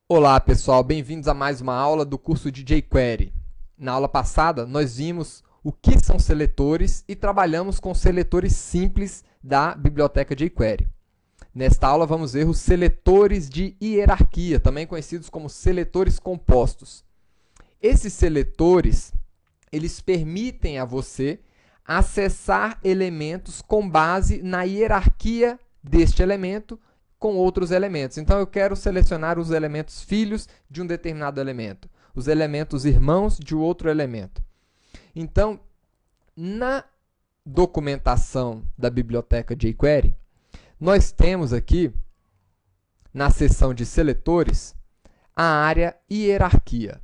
Olá pessoal, bem-vindos a mais uma aula do curso de jQuery. Na aula passada, nós vimos o que são seletores e trabalhamos com seletores simples da biblioteca jQuery. Nesta aula, vamos ver os seletores de hierarquia, também conhecidos como seletores compostos. Esses seletores, eles permitem a você acessar elementos com base na hierarquia deste elemento com outros elementos. Então, eu quero selecionar os elementos filhos de um determinado elemento, os elementos irmãos de outro elemento. Então, na documentação da biblioteca jQuery, nós temos aqui, na seção de seletores, a área hierarquia,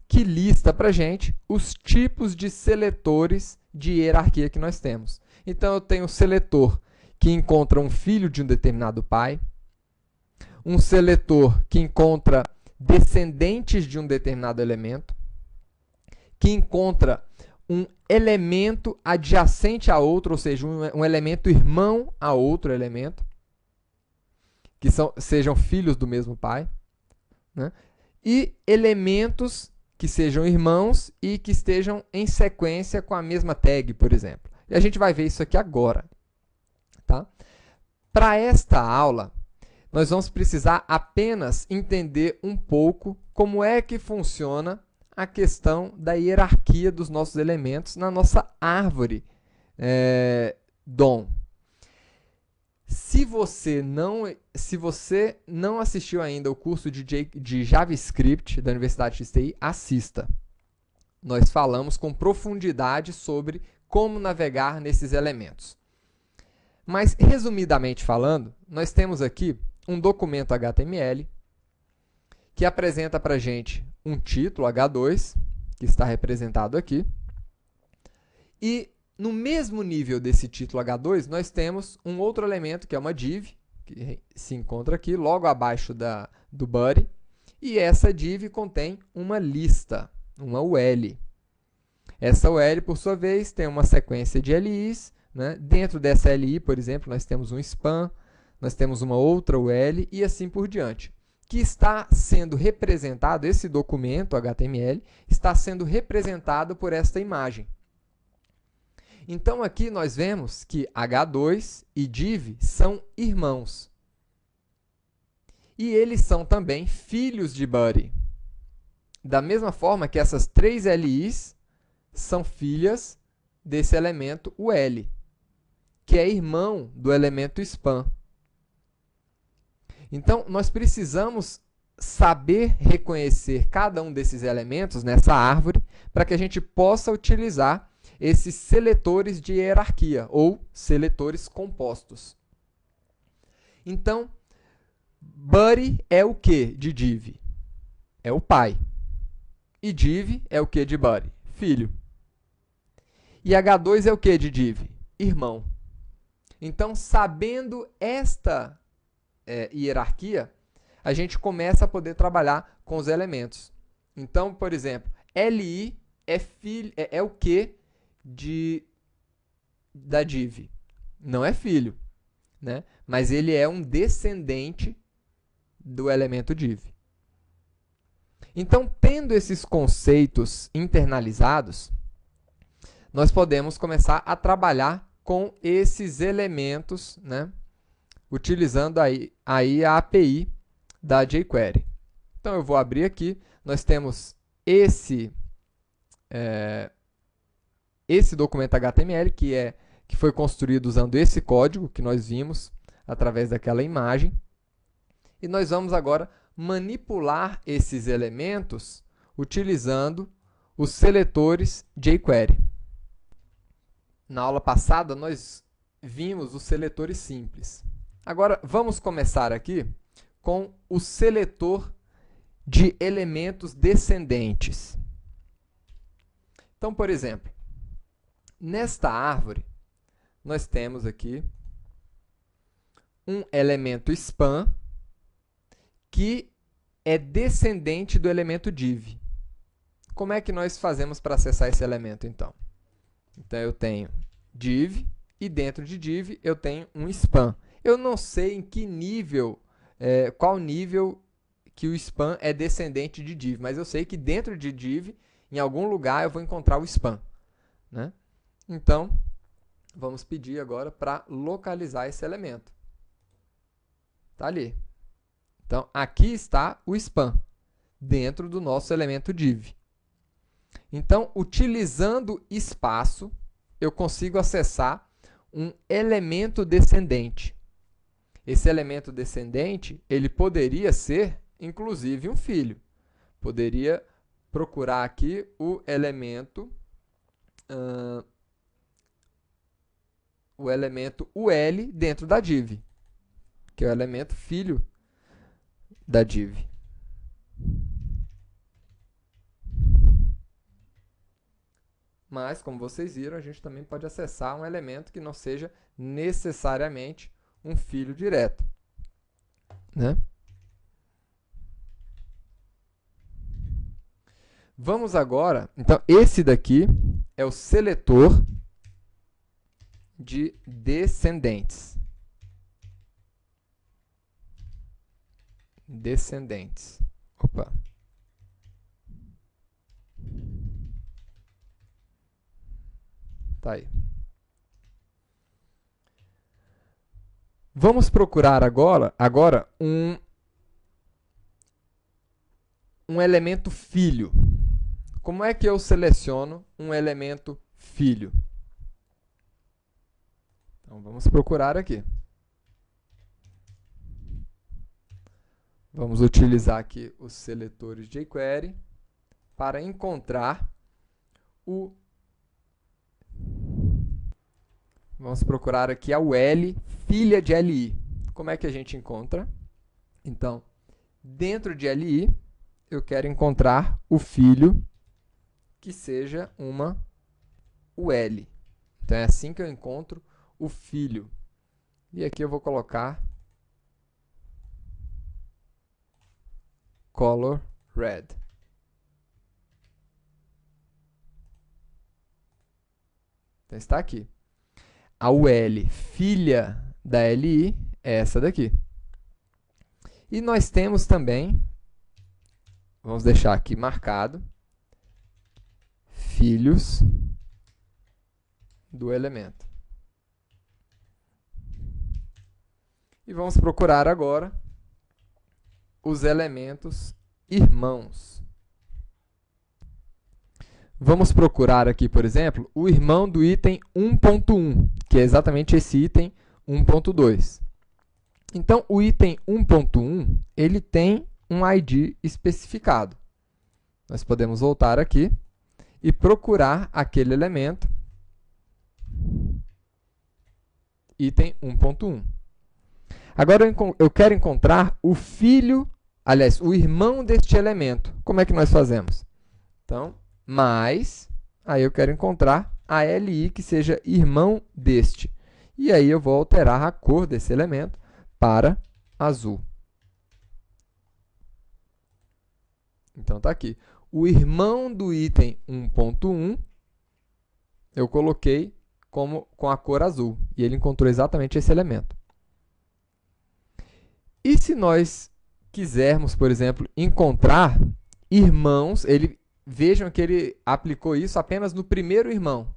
que lista para a gente os tipos de seletores de hierarquia que nós temos. Então, eu tenho o seletor que encontra um filho de um determinado pai, um seletor que encontra descendentes de um determinado elemento, que encontra um elemento adjacente a outro, ou seja, um elemento irmão a outro elemento, que sejam filhos do mesmo pai, né? E elementos que sejam irmãos e que estejam em sequência com a mesma tag, por exemplo. E a gente vai ver isso aqui agora. Tá? Para esta aula, nós vamos precisar apenas entender um pouco como é que funciona a questão da hierarquia dos nossos elementos na nossa árvore DOM. Se você não assistiu ainda o curso de JavaScript da Universidade XTI, assista. Nós falamos com profundidade sobre como navegar nesses elementos. Mas, resumidamente falando, nós temos aqui um documento HTML que apresenta para a gente um título H2, que está representado aqui. E no mesmo nível desse título H2, nós temos um outro elemento, que é uma div, que se encontra aqui logo abaixo do body. E essa div contém uma lista, uma UL. Essa UL, por sua vez, tem uma sequência de LIs. Né? Dentro dessa LI, por exemplo, nós temos um span, nós temos uma outra UL e assim por diante, que está sendo representado, esse documento HTML, está sendo representado por esta imagem. Então, aqui nós vemos que H2 e div são irmãos. E eles são também filhos de body. Da mesma forma que essas três LIs são filhas desse elemento UL, que é irmão do elemento span. Então, nós precisamos saber reconhecer cada um desses elementos nessa árvore para que a gente possa utilizar esses seletores de hierarquia ou seletores compostos. Então, body é o que de div? É o pai. E div é o que de body? Filho. E H2 é o que de div? Irmão. Então, sabendo esta hierarquia, a gente começa a poder trabalhar com os elementos. Então, por exemplo, LI é o que da div? Não é filho, né? Mas ele é um descendente do elemento div. Então, tendo esses conceitos internalizados, nós podemos começar a trabalhar com esses elementos, né? Utilizando aí a API da jQuery. Então, eu vou abrir aqui. Nós temos esse documento HTML, que foi construído usando esse código que nós vimos através daquela imagem. E nós vamos agora manipular esses elementos utilizando os seletores jQuery. Na aula passada, nós vimos os seletores simples. Agora, vamos começar aqui com o seletor de elementos descendentes. Então, por exemplo, nesta árvore, nós temos aqui um elemento span que é descendente do elemento div. Como é que nós fazemos para acessar esse elemento, então? Então, eu tenho div e dentro de div eu tenho um span. Eu não sei em que nível, qual nível que o span é descendente de div, mas eu sei que dentro de div, em algum lugar, eu vou encontrar o span, né? Então, vamos pedir agora para localizar esse elemento. Está ali. Então, aqui está o span, dentro do nosso elemento div. Então, utilizando espaço, eu consigo acessar um elemento descendente. Esse elemento descendente, ele poderia ser, inclusive, um filho. Poderia procurar aqui o elemento UL dentro da div, que é o elemento filho da div. Mas, como vocês viram, a gente também pode acessar um elemento que não seja necessariamente um filho direto, né? Vamos agora, então, esse daqui é o seletor de descendentes. Descendentes. Opa. Tá aí. Vamos procurar agora um elemento filho. Como é que eu seleciono um elemento filho? Então, vamos procurar aqui. Vamos utilizar aqui os seletores de jQuery para encontrar o... Vamos procurar aqui a UL, filha de LI. Como é que a gente encontra? Então, dentro de LI, eu quero encontrar o filho que seja uma UL. Então, é assim que eu encontro o filho. E aqui eu vou colocar color red. Então, está aqui. A UL, filha da LI, é essa daqui. E nós temos também, vamos deixar aqui marcado, filhos do elemento. E vamos procurar agora os elementos irmãos. Vamos procurar aqui, por exemplo, o irmão do item 1.1, que é exatamente esse item 1.2. Então, o item 1.1, ele tem um ID especificado. Nós podemos voltar aqui e procurar aquele elemento, item 1.1. Agora, eu quero encontrar o filho, aliás, o irmão deste elemento. Como é que nós fazemos? Então, mais, aí eu quero encontrar a LI que seja irmão deste. E aí eu vou alterar a cor desse elemento para azul. Então, está aqui. O irmão do item 1.1, eu coloquei com a cor azul. E ele encontrou exatamente esse elemento. E se nós quisermos, por exemplo, encontrar irmãos, vejam que ele aplicou isso apenas no primeiro irmão.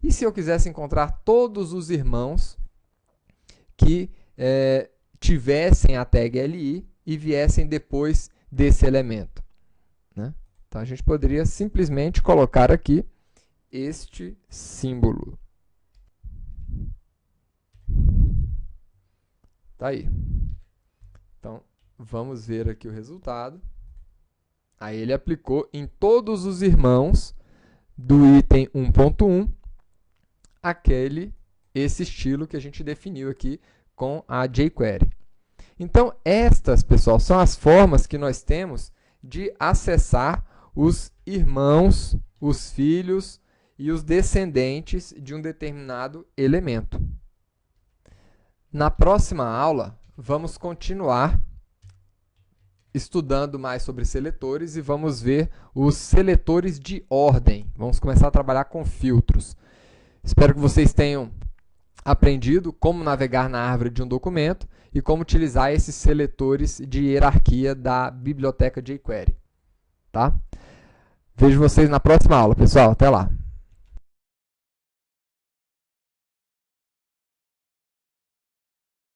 E se eu quisesse encontrar todos os irmãos que tivessem a tag LI e viessem depois desse elemento, né? Então, a gente poderia simplesmente colocar aqui este símbolo. Tá aí. Então, vamos ver aqui o resultado. Aí ele aplicou em todos os irmãos do item 1.1 esse estilo que a gente definiu aqui com a jQuery. Então, estas, pessoal, são as formas que nós temos de acessar os irmãos, os filhos e os descendentes de um determinado elemento. Na próxima aula, vamos continuar estudando mais sobre seletores e vamos ver os seletores de ordem. Vamos começar a trabalhar com filtros. Espero que vocês tenham aprendido como navegar na árvore de um documento e como utilizar esses seletores de hierarquia da biblioteca jQuery. Tá? Vejo vocês na próxima aula, pessoal. Até lá!